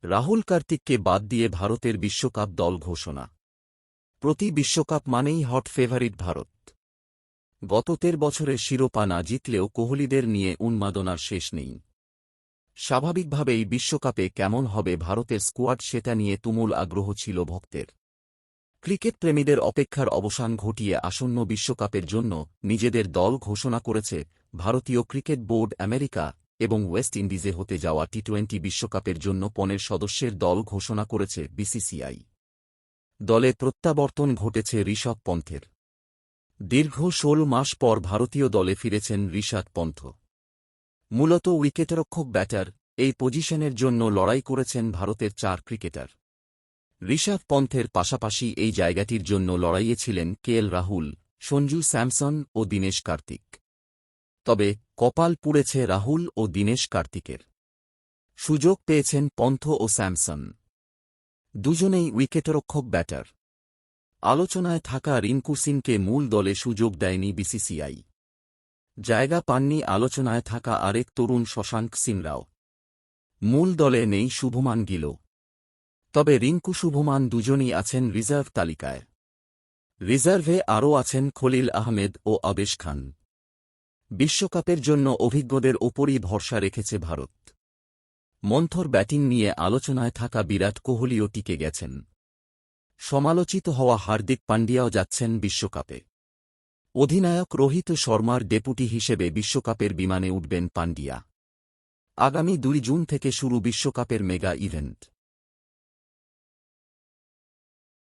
রাহুল কার্তিককে বাদ দিয়ে ভারতের বিশ্বকাপ দল ঘোষণা। প্রতি বিশ্বকাপ মানেই হট ফেভারিট ভারত। গত 13 বছরের শিরোপা না জিতলেও কোহলিদের নিয়ে উন্মাদনার শেষ নেই। স্বাভাবিকভাবেই বিশ্বকাপে কেমন হবে ভারতের স্কোয়াড সেটা নিয়ে তুমুল আগ্রহ ছিল ভক্তের। ক্রিকেট প্রেমীদের অপেক্ষার অবসান ঘটিয়ে আসন্ন বিশ্বকাপের জন্য নিজেদের দল ঘোষণা করেছে ভারতীয় ক্রিকেট বোর্ড। আমেরিকা এবং ওয়েস্ট ইন্ডিজে হতে যাওয়া টি-20 বিশ্বকাপের জন্য 15 সদস্যের দল ঘোষণা করেছে বিসিসিআই। দলে প্রত্যাবর্তন ঘটেছে ঋষভ পন্থের। দীর্ঘ 16 মাস পর ভারতীয় দলে ফিরেছেন ঋষভ পন্থ। মূলত উইকেটরক্ষক ব্যাটার, এই পজিশনের জন্য লড়াই করেছেন ভারতের 4 ক্রিকেটার। ঋষভ পন্থের পাশাপাশি এই জায়গাটির জন্য লড়াইয়ে ছিলেন কেএল রাহুল, সঞ্জু স্যামসন ও দীনেশ কার্তিক। তবে কপাল পুড়েছে রাহুল ও দীনেশ কার্তিকের। সুযোগ পেয়েছেন পন্থ ও স্যামসন। দুজনেই উইকেটরক্ষক ব্যাটার। আলোচনায় থাকা রিঙ্কু সিংকে মূল দলে সুযোগ দেয়নি বিসিসিআই। জায়গা পাননি আলোচনায় থাকা আরেক তরুণ শশাঙ্ক সিংরাও। মূল দলে নেই শুভমান গিল। তবে রিঙ্কু শুভমান দুজনই আছেন রিজার্ভ তালিকায়। রিজার্ভে আরও আছেন খলিল আহমেদ ও আবেশ খান। বিশ্বকাপের জন্য অভিজ্ঞদের ওপরই ভরসা রেখেছে ভারত। মন্থর ব্যাটিং নিয়ে আলোচনায় থাকা বিরাট কোহলিও টিকে গেছেন। সমালোচিত হওয়া হার্দিক পান্ডিয়াও যাচ্ছেন বিশ্বকাপে। অধিনায়ক রোহিত শর্মার ডেপুটি হিসেবে বিশ্বকাপের বিমানে উঠবেন পান্ডিয়া। আগামী 2 জুন থেকে শুরু বিশ্বকাপের মেগা ইভেন্ট।